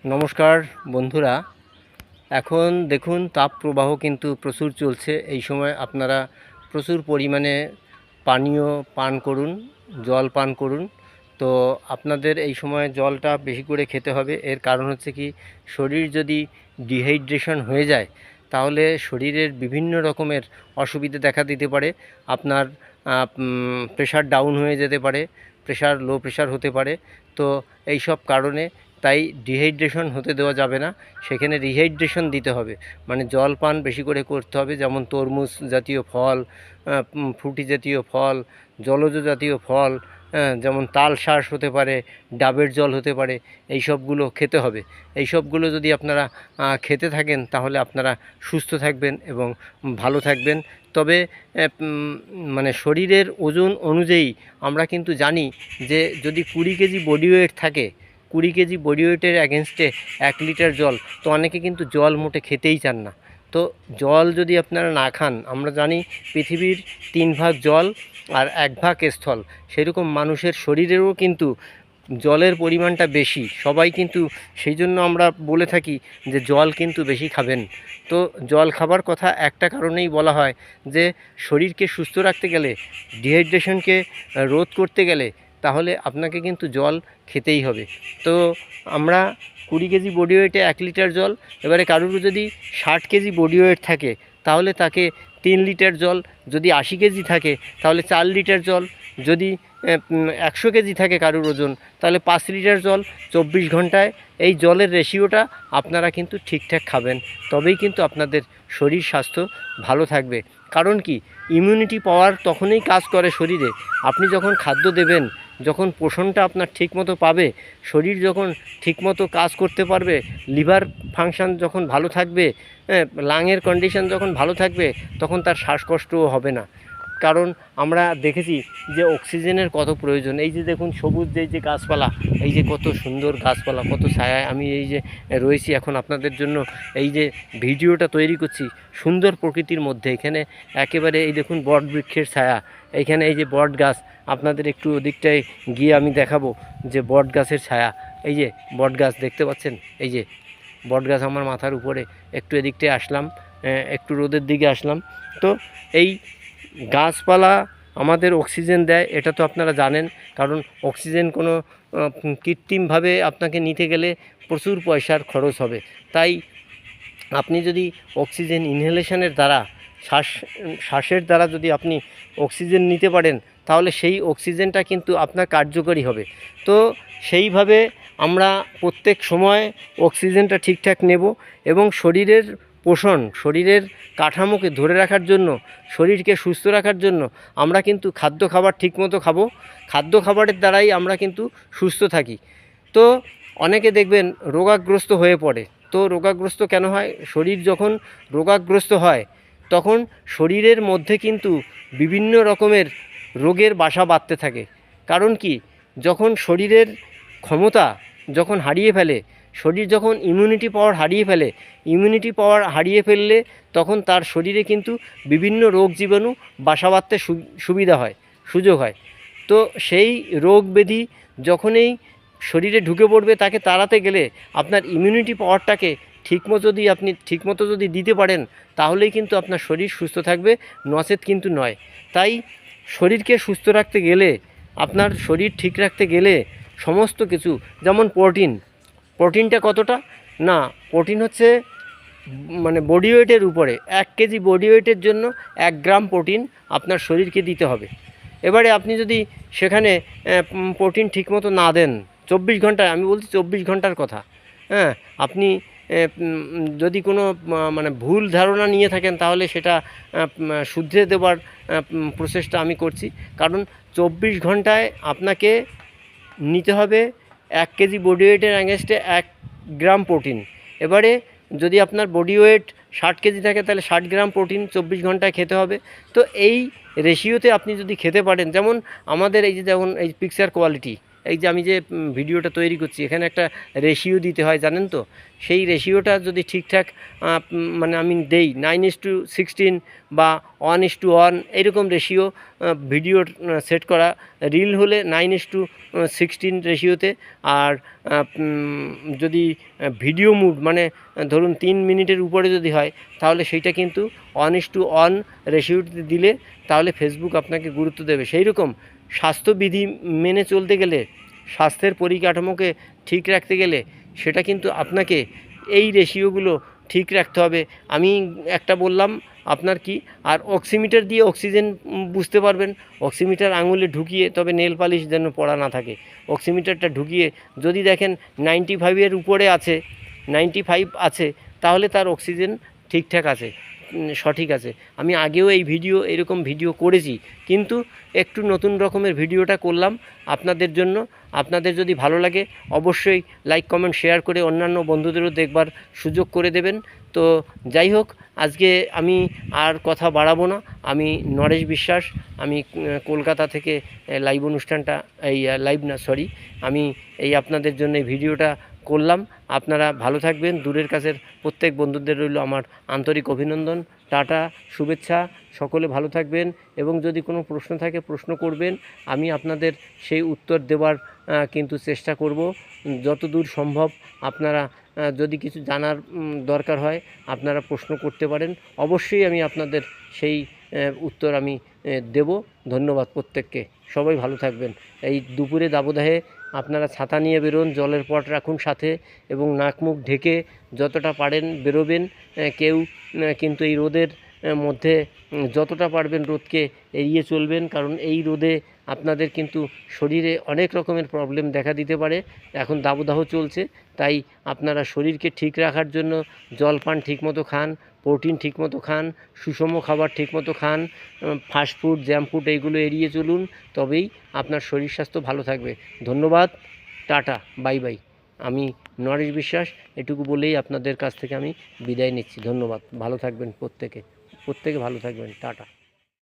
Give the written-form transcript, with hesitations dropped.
নমস্কার বন্ধুরা। এখন দেখুন তাপপ্রবাহ কিন্তু প্রচুর চলছে। এই সময় আপনারা প্রচুর পরিমাণে পানীয় পান করুন, জল পান করুন। তো আপনাদের এই সময় জলটা বেশি করে খেতে হবে। এর কারণ হচ্ছে কি, শরীর যদি ডিহাইড্রেশন হয়ে যায় তাহলে শরীরের বিভিন্ন রকমের অসুবিধা দেখা দিতে পারে। আপনার প্রেশার ডাউন হয়ে যেতে পারে, লো প্রেশার হতে পারে। তো এই সব কারণে তাই ডিহাইড্রেশন হতে দেওয়া যাবে না, সেখানে রিহাইড্রেশন দিতে হবে। মানে জল পান বেশি করে করতে হবে, যেমন তরমুজ জাতীয় ফল, ফ্রুটি জাতীয় ফল, জলজ জাতীয় ফল, যেমন তাল শাঁস হতে পারে, ডাবের জল হতে পারে, এই সবগুলো খেতে হবে। এই সবগুলো যদি আপনারা খেতে থাকেন তাহলে আপনারা সুস্থ থাকবেন এবং ভালো থাকবেন। তবে মানে শরীরের ওজন অনুযায়ী আমরা কিন্তু জানি যে যদি 20 কেজি বডি ওয়েট থাকে, 20 কেজি বডি ওয়েটের অ্যাগেনস্টে 1 লিটার জল, তো অনেকে কিন্তু জল মোটে খেতেই চান না। তো জল যদি আপনারা না খান, আমরা জানি পৃথিবীর 3 ভাগ জল আর 1 ভাগ স্থল। সেরকম মানুষের শরীরেরও কিন্তু জলের পরিমাণটা বেশি। সবাই কিন্তু সেই জন্য আমরা বলে থাকি যে জল কিন্তু বেশি খাবেন। তো জল খাবার কথা একটা কারণেই বলা হয় যে শরীরকে সুস্থ রাখতে গেলে, ডিহাইড্রেশনকে রোধ করতে গেলে তাহলে আপনাকে কিন্তু জল খেতেই হবে। তো আমরা 20 কেজি বডি ওয়েটে 1 লিটার জল, এবারে কারোর যদি 60 কেজি বডি ওয়েট থাকে তাহলে তাকে 3 লিটার জল, যদি 80 কেজি থাকে তাহলে 4 লিটার জল, যদি 100 কেজি থাকে কারোর ওজন তাহলে 5 লিটার জল 24 ঘন্টায়। এই জলের রেশিওটা আপনারা কিন্তু ঠিকঠাক খাবেন, তবেই কিন্তু আপনাদের শরীর স্বাস্থ্য ভালো থাকবে। কারণ কি, ইমিউনিটি পাওয়ার তখনই কাজ করে শরীরে আপনি যখন খাদ্য দেবেন, যখন পোষণটা আপনার ঠিকমতো পাবে, শরীর যখন ঠিকমতো কাজ করতে পারবে, লিভার ফাংশন যখন ভালো থাকবে, লাংয়ের কন্ডিশন যখন ভালো থাকবে, তখন তার শ্বাসকষ্টও হবে না। কারণ আমরা দেখেছি যে অক্সিজেনের কত প্রয়োজন। এই যে দেখুন সবুজ যে গাছপালা, এই যে কত সুন্দর গাছপালা, কত ছায়ায় আমি এই যে রয়েছি এখন আপনাদের জন্য এই যে ভিডিওটা তৈরি করছি সুন্দর প্রকৃতির মধ্যে। এখানে একেবারে এই দেখুন বট বৃক্ষের ছায়া, এইখানে এই যে বট গাছ, আপনাদের একটু ওদিকটায় গিয়ে আমি দেখাবো যে বট গাছের ছায়া। এই যে বট গাছ দেখতে পাচ্ছেন, এই যে বট গাছ আমার মাথার উপরে। একটু এদিকটায় আসলাম, একটু রোদের দিকে আসলাম। তো এই গাছপালা আমাদের অক্সিজেন দেয়, এটা তো আপনারা জানেন। কারণ অক্সিজেন কোনো কৃত্রিমভাবে আপনাকে নিতে গেলে প্রচুর পয়সার খরচ হবে। তাই আপনি যদি অক্সিজেন ইনহেলেশনের দ্বারা, শ্বাসের দ্বারা যদি আপনি অক্সিজেন নিতে পারেন তাহলে সেই অক্সিজেনটা কিন্তু আপনার কার্যকরী হবে। তো সেইভাবে আমরা প্রত্যেক সময় অক্সিজেনটা ঠিকঠাক নেব এবং শরীরের পোষণ, শরীরের কাঠামোকে ধরে রাখার জন্য, শরীরকে সুস্থ রাখার জন্য আমরা কিন্তু খাদ্য খাবার ঠিকমতো খাবো। খাদ্য খাবারের দ্বারাই আমরা কিন্তু সুস্থ থাকি। তো অনেকে দেখবেন রোগাগ্রস্ত হয়ে পড়ে। তো রোগাগ্রস্ত কেন হয়? শরীর যখন রোগাগ্রস্ত হয় তখন শরীরের মধ্যে কিন্তু বিভিন্ন রকমের রোগের বাসা বাঁধতে থাকে। কারণ কি, যখন শরীরের ক্ষমতা যখন হারিয়ে ফেলে, শরীর যখন ইমিউনিটি পাওয়ার হারিয়ে ফেললে তখন তার শরীরে কিন্তু বিভিন্ন রোগ জীবাণু বাসা বাঁধতে সুযোগ হয়। তো সেই রোগ ব্যাধি যখনই শরীরে ঢুকে পড়বে, তাকে তাড়াতে গেলে আপনার ইমিউনিটি পাওয়ারটাকে ঠিকমতো যদি দিতে পারেন তাহলেই কিন্তু আপনার শরীর সুস্থ থাকবে, নচেত কিন্তু নয়। তাই শরীরকে সুস্থ রাখতে গেলে, আপনার শরীর ঠিক রাখতে গেলে সমস্ত কিছু, যেমন প্রোটিনটা কতটা না, প্রোটিন হচ্ছে মানে বডি ওয়েটের উপরে 1 কেজি বডি ওয়েটের জন্য 1 গ্রাম প্রোটিন আপনার শরীরকে দিতে হবে। এবারে আপনি যদি সেখানে প্রোটিন ঠিকমতো না দেন, 24 ঘন্টায়, আমি বলছি 24 ঘন্টার কথা, আপনি যদি কোনো মানে ভুল ধারণা নিয়ে থাকেন তাহলে সেটা শুধরে দেওয়ার প্রচেষ্টা আমি করছি। কারণ 24 ঘন্টায় আপনাকে নিতে হবে 1 কেজি বডি ওয়েটের অ্যাগেনস্টে 1 গ্রাম প্রোটিন। এবারে যদি আপনার বডি ওয়েট 60 কেজি থাকে তাহলে 60 গ্রাম প্রোটিন 24 ঘন্টায় খেতে হবে। তো এই রেশিওতে আপনি যদি খেতে পারেন, যেমন আমাদের এই যে যেমন এই পিকচার কোয়ালিটি, এই যে আমি যে ভিডিওটা তৈরি করছি এখানে একটা রেশিও দিতে হয় জানেন তো, সেই রেশিওটা যদি ঠিকঠাক মানে আমি দেই 9:16 বা 1:1 এরকম রেশিও ভিডিও সেট করা, রিল হলে 9:16 রেশিওতে, আর যদি ভিডিও মুড মানে ধরুন 3 মিনিটের উপরে যদি হয় তাহলে সেইটা কিন্তু 1:1 রেশিওতে দিলে তাহলে ফেসবুক আপনাকে গুরুত্ব দেবে। সেই রকম স্বাস্থ্যবিধি মেনে চলতে গেলে, স্বাস্থ্যের পরিকাঠামোকে ঠিক রাখতে গেলে সেটা কিন্তু আপনাকে এই রেশিওগুলো ঠিক রাখতে হবে। আমি একটা বললাম আপনার কি, আর অক্সিমিটার দিয়ে অক্সিজেন বুঝতে পারবেন। অক্সিমিটার আঙুলে ঢুকিয়ে, তবে নেল পালিশ যেন পড়া না থাকে, অক্সিমিটারটা ঢুকিয়ে যদি দেখেন 95-এর উপরে আছে, 95 আছে, তাহলে তার অক্সিজেন ঠিকঠাক আছে, সঠিক আছে। আমি আগেও এই এরকম ভিডিও করেছি, কিন্তু একটু নতুন রকমের ভিডিওটা করলাম আপনাদের জন্য। আপনাদের যদি ভালো লাগে অবশ্যই লাইক কমেন্ট শেয়ার করে অন্যান্য বন্ধুদেরও দেখবার সুযোগ করে দেবেন। তো যাই হোক, আজকে আমি আর কথা বাড়াবো না। আমি নরেশ বিশ্বাস, আমি কলকাতা থেকে লাইভ অনুষ্ঠানটা, এই লাইভ না সরি, আমি এই আপনাদের জন্য এই ভিডিওটা করলাম। আপনারা ভালো থাকবেন। দূরের কাছের প্রত্যেক বন্ধুদের রইল আমার আন্তরিক অভিনন্দন, টাটা, শুভেচ্ছা। সকলে ভালো থাকবেন, এবং যদি কোনো প্রশ্ন থাকে প্রশ্ন করবেন, আমি আপনাদের সেই উত্তর দেওয়ার কিন্তু চেষ্টা করব যতদূর সম্ভব। আপনারা যদি কিছু জানার দরকার হয় আপনারা প্রশ্ন করতে পারেন, অবশ্যই আমি আপনাদের সেই উত্তর আমি দেব। ধন্যবাদ প্রত্যেককে, সবাই ভালো থাকবেন। এই দুপুরে দাবদাহে আপনারা ছাতা নিয়ে বেরোন, জলের পট রাখুন সাথে, এবং নাক মুখ ঢেকে যতটা পারেন বেরোবেন। কেউ কিন্তু এই রোদের মধ্যে যতটা পারবেন রোদকে এড়িয়ে চলবেন, কারণ এই রোদে আপনাদের কিন্তু শরীরে অনেক রকমের প্রবলেম দেখা দিতে পারে। এখন দাবদাহ চলছে, তাই আপনারা শরীরকে ঠিক রাখার জন্য জল পান ঠিকমতো খান, প্রোটিন ঠিকমতো খান, সুষম খাবার ঠিকমতো খান, ফাস্টফুড জ্যাঙ্ক ফুড এইগুলো এড়িয়ে চলুন, তবেই আপনার শরীর স্বাস্থ্য ভালো থাকবে। ধন্যবাদ, টাটা, বাই বাই। আমি নরেশ বিশ্বাস, এটুকু বলেই আপনাদের কাছ থেকে আমি বিদায় নিচ্ছি। ধন্যবাদ, ভালো থাকবেন প্রত্যেকে, ভালো থাকবেন, টাটা।